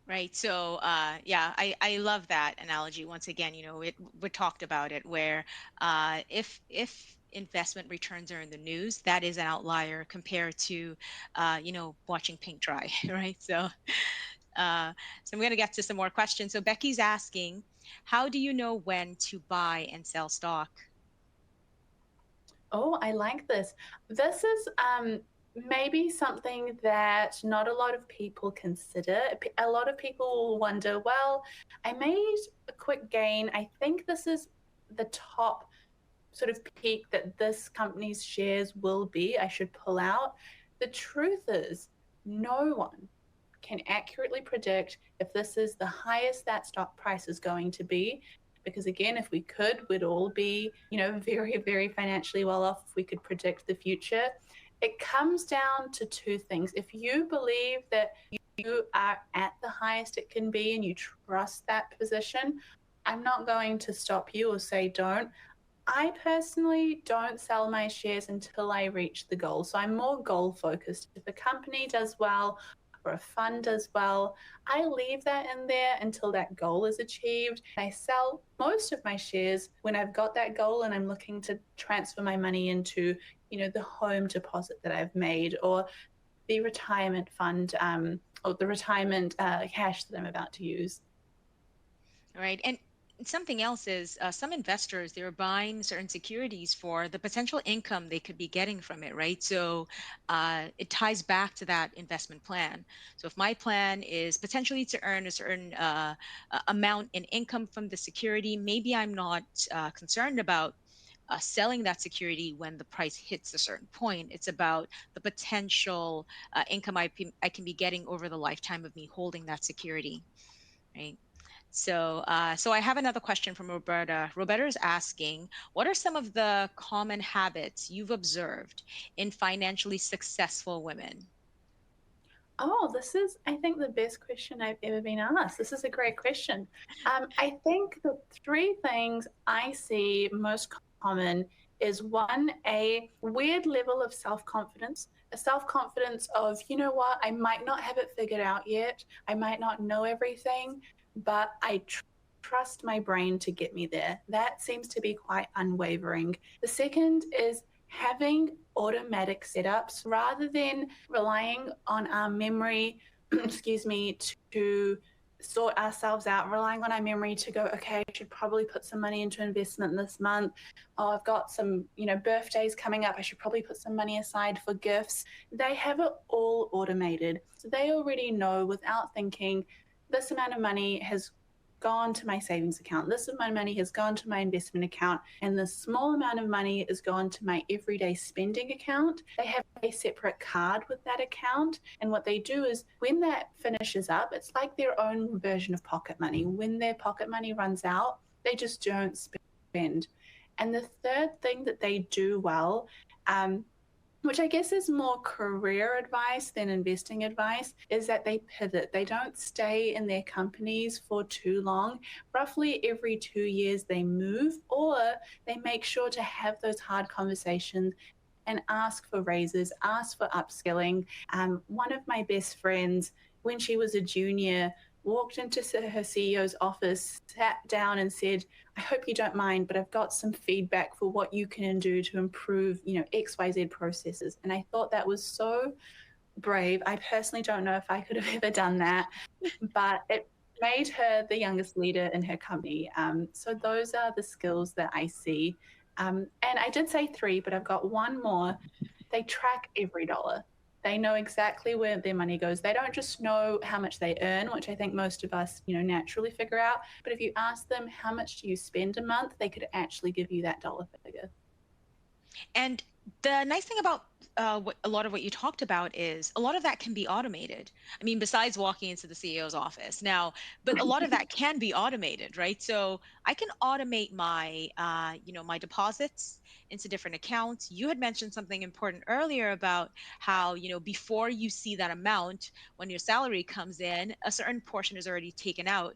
Right. So, yeah, I love that analogy. Once again, we talked about it where if investment returns are in the news, that is an outlier compared to, watching paint dry, right? Uh, so I'm going to get to some more questions. So Becky's asking, how do you know when to buy and sell stock? Oh, I like this. This is maybe something that not a lot of people consider. A lot of people will wonder, well, I made a quick gain. I think this is the top sort of peak that this company's shares will be. I should pull out. The truth is, no one can accurately predict if this is the highest that stock price is going to be. Because again, if we could, we'd all be, very, very financially well off if we could predict the future. It comes down to two things. If you believe that you are at the highest it can be and you trust that position, I'm not going to stop you or say don't. I personally don't sell my shares until I reach the goal. So I'm more goal focused. If a company does well or a fund does well, I leave that in there until that goal is achieved. I sell most of my shares when I've got that goal and I'm looking to transfer my money into, the home deposit that I've made or the retirement fund or the retirement cash that I'm about to use. Right. And something else is some investors, they're buying certain securities for the potential income they could be getting from it, right? So it ties back to that investment plan. So if my plan is potentially to earn a certain amount in income from the security, maybe I'm not concerned about selling that security when the price hits a certain point. It's about the potential income I can be getting over the lifetime of me holding that security, right? So I have another question from Roberta. Roberta is asking, what are some of the common habits you've observed in financially successful women? Oh, this is, I think, the best question I've ever been asked. This is a great question. I think the three things I see most common is one, a weird level of self confidence, a self confidence of, you know what, I might not have it figured out yet. I might not know everything, but trust my brain to get me there. That seems to be quite unwavering. The second is having automatic setups rather than relying on our memory, excuse me, to sort ourselves out, relying on our memory to go, okay, I should probably put some money into investment this month. Oh, I've got some, birthdays coming up. I should probably put some money aside for gifts. They have it all automated. So they already know without thinking, this amount of money has gone to my savings account. This of my money has gone to my investment account, and the small amount of money has gone to my everyday spending account. They have a separate card with that account. And what they do is when that finishes up, it's like their own version of pocket money. When their pocket money runs out, they just don't spend. And the third thing that they do well, which I guess is more career advice than investing advice, is that they pivot. They don't stay in their companies for too long. Roughly every 2 years, they move, or they make sure to have those hard conversations and ask for raises, ask for upskilling. One of my best friends, when she was a junior, walked into her CEO's office, sat down, and said, I hope you don't mind, but I've got some feedback for what you can do to improve, XYZ processes. And I thought that was so brave. I personally don't know if I could have ever done that, but it made her the youngest leader in her company. So those are the skills that I see. And I did say three, but I've got one more. They track every dollar. They know exactly where their money goes. They don't just know how much they earn, which I think most of us, naturally figure out. But if you ask them how much do you spend a month, they could actually give you that dollar figure. And the nice thing about a lot of what you talked about is a lot of that can be automated. I mean, besides walking into the CEO's office now, but a lot of that can be automated, right? So I can automate my deposits into different accounts. You had mentioned something important earlier about how, before you see that amount, when your salary comes in, a certain portion is already taken out.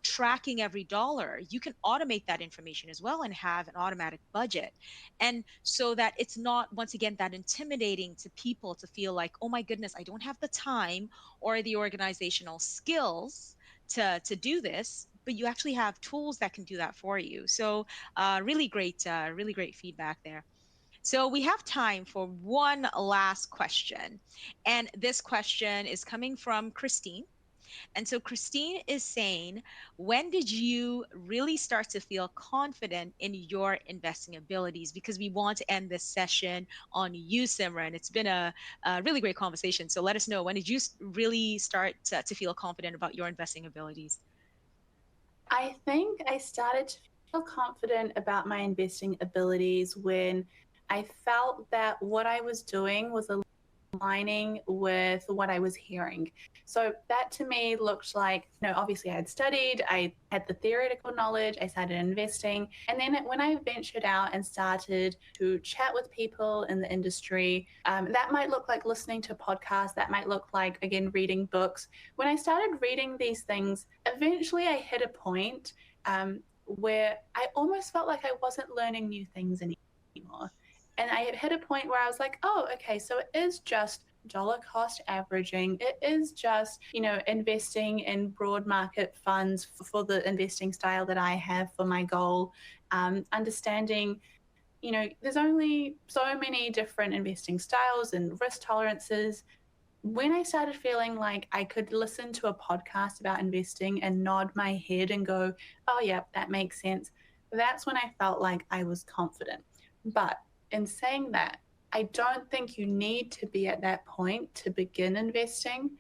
Tracking every dollar, you can automate that information as well and have an automatic budget. And so that it's not, once again, that intimidating to people to feel like, oh my goodness, I don't have the time or the organizational skills to do this, but you actually have tools that can do that for you. So really great feedback there. So we have time for one last question, and this question is coming from Christine. And so Christine is saying, when did you really start to feel confident in your investing abilities? Because we want to end this session on you, Simran. It's been a really great conversation. So let us know, when did you really start to feel confident about your investing abilities? I think I started to feel confident about my investing abilities when I felt that what I was doing was aligning with what I was hearing. So that to me looked like, obviously I had studied, I had the theoretical knowledge, I started investing. And then when I ventured out and started to chat with people in the industry, that might look like listening to podcasts, that might look like, again, reading books. When I started reading these things, eventually I hit a point where I almost felt like I wasn't learning new things anymore. And I had hit a point where I was like, oh, okay, so it is just dollar cost averaging. It is just, investing in broad market funds for the investing style that I have for my goal. Understanding, there's only so many different investing styles and risk tolerances. When I started feeling like I could listen to a podcast about investing and nod my head and go, oh, yeah, that makes sense, that's when I felt like I was confident. But in saying that, I don't think you need to be at that point to begin investing,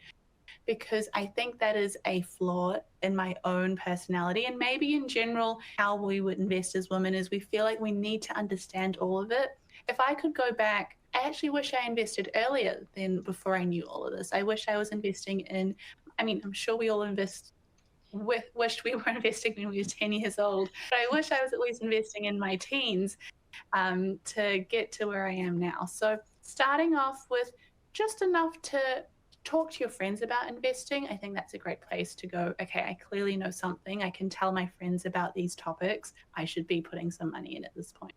because I think that is a flaw in my own personality and maybe in general how we would invest as women is we feel like we need to understand all of it. If I could go back, I actually wish I invested earlier than before I knew all of this. I wish I was investing in, I mean, I'm sure we all invest wished we were investing when we were 10 years old. But I wish I was at least investing in my teens to get to where I am now. So starting off with just enough to talk to your friends about investing, I think that's a great place to go. Okay, I clearly know something. I can tell my friends about these topics. I should be putting some money in at this point.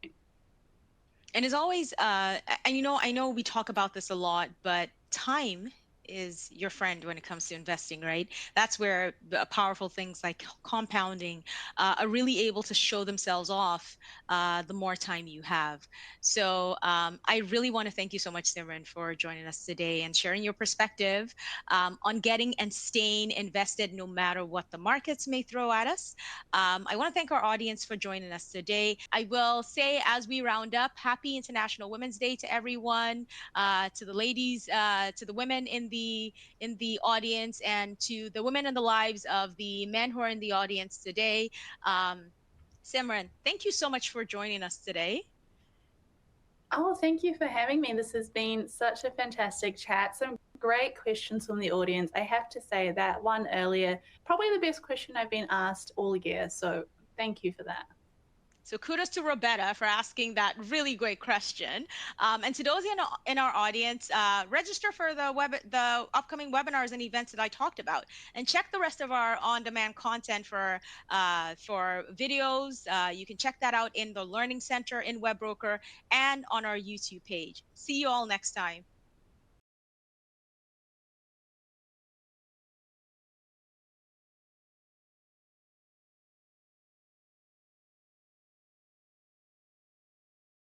And as always, and I know we talk about this a lot, but time is your friend when it comes to investing, right? That's where the powerful things like compounding are really able to show themselves off the more time you have. So I really want to thank you so much, Simran, for joining us today and sharing your perspective on getting and staying invested no matter what the markets may throw at us. I want to thank our audience for joining us today. I will say, as we round up, happy International Women's Day to everyone, to the ladies, to the women in the audience, and to the women in the lives of the men who are in the audience today. Um, Simran, thank you so much for joining us today. Oh, thank you for having me. This has been such a fantastic chat. Some great questions from the audience. I have to say that one earlier, probably the best question I've been asked all year. So thank you for that. So kudos to Roberta for asking that really great question. And to those in our audience, register for the upcoming webinars and events that I talked about, and check the rest of our on-demand content for videos. You can check that out in the Learning Center in Webroker and on our YouTube page. See you all next time.